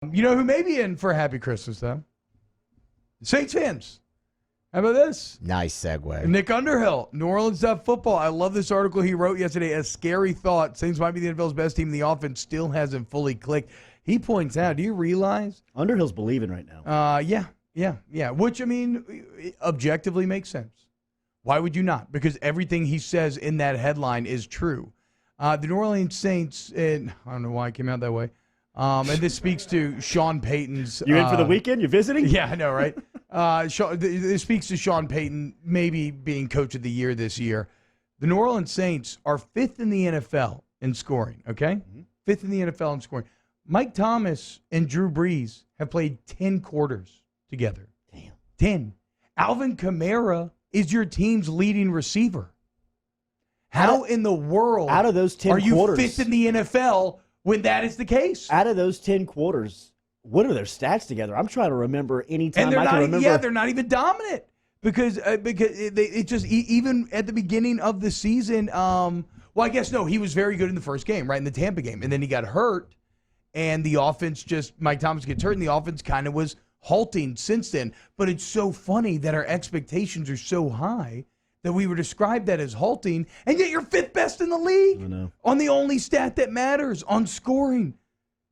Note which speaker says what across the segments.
Speaker 1: You know who may be in for a happy Christmas, though? Saints fans. How about this?
Speaker 2: Nice segue.
Speaker 1: Nick Underhill, New Orleans Football. I love this article he wrote yesterday. A scary thought. Saints might be the NFL's best team. The offense still hasn't fully clicked. He points out, do you realize?
Speaker 3: Underhill's believing right now.
Speaker 1: Yeah. Which, I mean, objectively makes sense. Why would you not? Because everything he says in that headline is true. The New Orleans Saints, and I don't know why it came out that way, and this speaks to Sean Payton's.
Speaker 3: You in for the weekend? You're visiting?
Speaker 1: Yeah, I know, right? This speaks to Sean Payton maybe being coach of the year this year. The New Orleans Saints are fifth in the NFL in scoring, okay? Mm-hmm. Fifth in the NFL in scoring. Mike Thomas and Drew Brees have played 10 quarters together.
Speaker 3: Damn.
Speaker 1: 10. Alvin Kamara is your team's leading receiver. How in the world
Speaker 3: out of those 10
Speaker 1: are you
Speaker 3: quarters,
Speaker 1: fifth in the NFL when that is the case?
Speaker 3: Out of those 10 quarters, what are their stats together? I'm trying to remember any time I can remember.
Speaker 1: Yeah, they're not even dominant because it just even at the beginning of the season. Well, I guess no, he was very good in the first game, right, in the Tampa game, and then he got hurt, and the offense Mike Thomas gets hurt, and the offense kind of was halting since then. But it's so funny that our expectations are so high that we would describe that as halting, and yet you're fifth best in the league
Speaker 3: I know.
Speaker 1: on the only stat that matters, on scoring.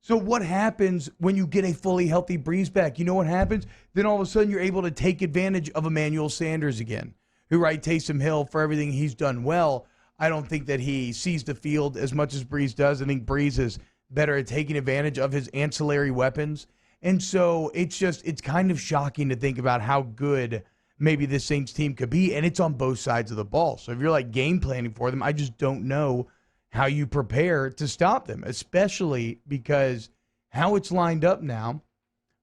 Speaker 1: So what happens when you get a fully healthy Brees back? You know what happens? Then all of a sudden you're able to take advantage of Emmanuel Sanders again, who, right, Taysom Hill, for everything he's done well, I don't think that he sees the field as much as Brees does. I think Brees is better at taking advantage of his ancillary weapons. And so it's kind of shocking to think about how good maybe this Saints team could be, and it's on both sides of the ball. So if you're like game planning for them, I just don't know how you prepare to stop them, especially because how it's lined up now,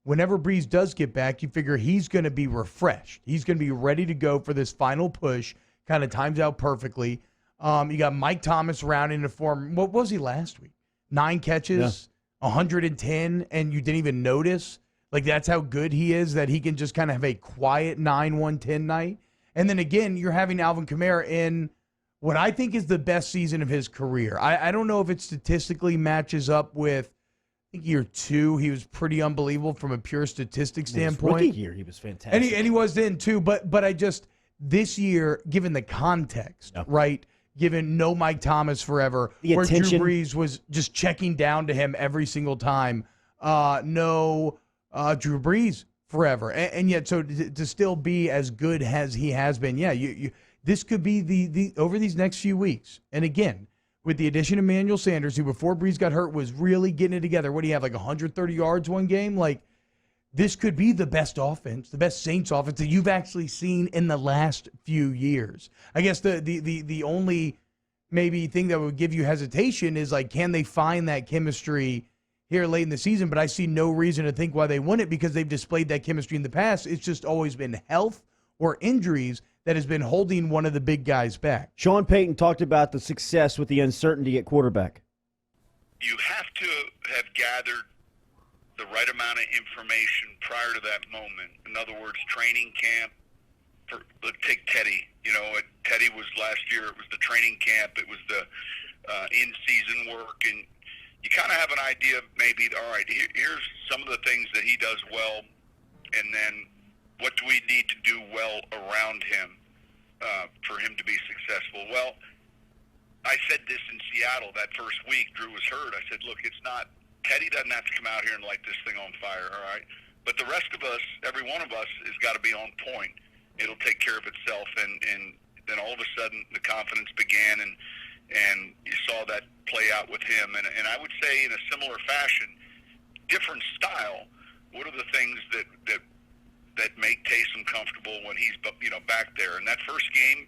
Speaker 1: whenever Brees does get back, you figure he's going to be refreshed. He's going to be ready to go for this final push, kind of times out perfectly. You got Mike Thomas rounding the form. What was he last week? 9 catches, 110, and you didn't even notice? Like, that's how good he is, that he can just kind of have a quiet 9-1-10 night. And then again, you're having Alvin Kamara in what I think is the best season of his career. I don't know if it statistically matches up with, I think year 2, he was pretty unbelievable from a pure statistic standpoint.
Speaker 3: His rookie year, he was fantastic.
Speaker 1: And he was then too, but I just, this year, given the context, right, given no Mike Thomas forever,
Speaker 3: the
Speaker 1: where
Speaker 3: attention.
Speaker 1: Drew Brees was just checking down to him every single time, no Drew Brees forever. And yet, so to still be as good as he has been, you this could be the over these next few weeks. And again, with the addition of Emmanuel Sanders, who before Brees got hurt was really getting it together. What do you have, like 130 yards one game? Like, this could be the best offense, the best Saints offense that you've actually seen in the last few years. I guess the only maybe thing that would give you hesitation is, like, can they find that chemistry here late in the season? But I see no reason to think why they wouldn't, because they've displayed that chemistry in the past. It's just always been health or injuries that has been holding one of the big guys back.
Speaker 3: Sean Payton talked about the success with the uncertainty at quarterback.
Speaker 4: You have to have gathered the right amount of information prior to that moment. In other words, training camp. Take Teddy. Teddy was last year. It was the training camp. It was the in-season work, and you kind of have an idea of maybe, all right, here's some of the things that he does well, and then what do we need to do well around him for him to be successful? Well, I said this in Seattle that first week. Drew was hurt. I said, look, it's not – Teddy doesn't have to come out here and light this thing on fire, all right? But the rest of us, every one of us, has got to be on point. It'll take care of itself. And then all of a sudden the confidence began, and you saw that play out with him. And I would say in a similar fashion, different style, what are the things that make Taysom comfortable when he's back there? In that first game,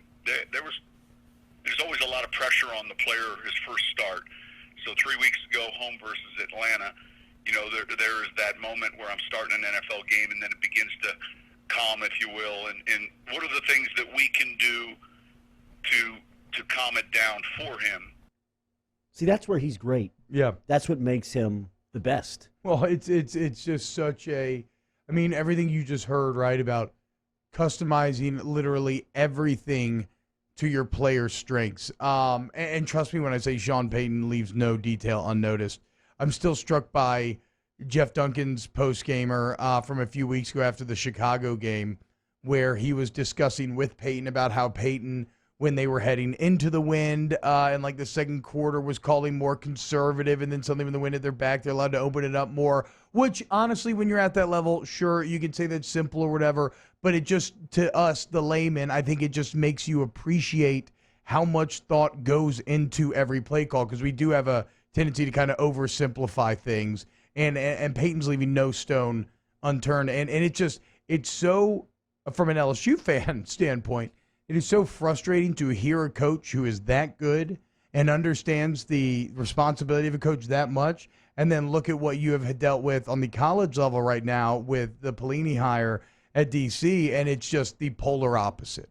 Speaker 4: there's always a lot of pressure on the player his first start. So 3 weeks ago, home versus Atlanta, there is that moment where I'm starting an NFL game, and then it begins to calm, if you will. And what are the things that we can do to calm it down for him?
Speaker 3: See, that's where he's great.
Speaker 1: Yeah.
Speaker 3: That's what makes him the best.
Speaker 1: Well, it's just such a, I mean, everything you just heard, right, about customizing literally everything to your player's strengths. And trust me when I say Sean Payton leaves no detail unnoticed. I'm still struck by Jeff Duncan's post-gamer from a few weeks ago after the Chicago game, where he was discussing with Payton about how Payton, when they were heading into the wind and like the second quarter, was calling more conservative, and then suddenly when the wind at their back, they're allowed to open it up more, which honestly, when you're at that level, sure, you can say that's simple or whatever, but it just, to us, the layman, I think it just makes you appreciate how much thought goes into every play call, because we do have a tendency to kind of oversimplify things, and Peyton's leaving no stone unturned, and it's so, from an LSU fan standpoint, it is so frustrating to hear a coach who is that good and understands the responsibility of a coach that much, and then look at what you have dealt with on the college level right now with the Pelini hire at DC, and it's just the polar opposite.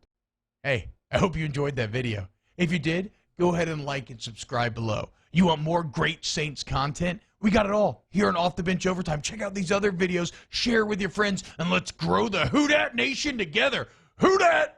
Speaker 1: Hey, I hope you enjoyed that video. If you did, go ahead and like and subscribe below. You want more great Saints content? We got it all here on Off the Bench Overtime. Check out these other videos, share with your friends, and let's grow the Who Dat Nation together. Who Dat?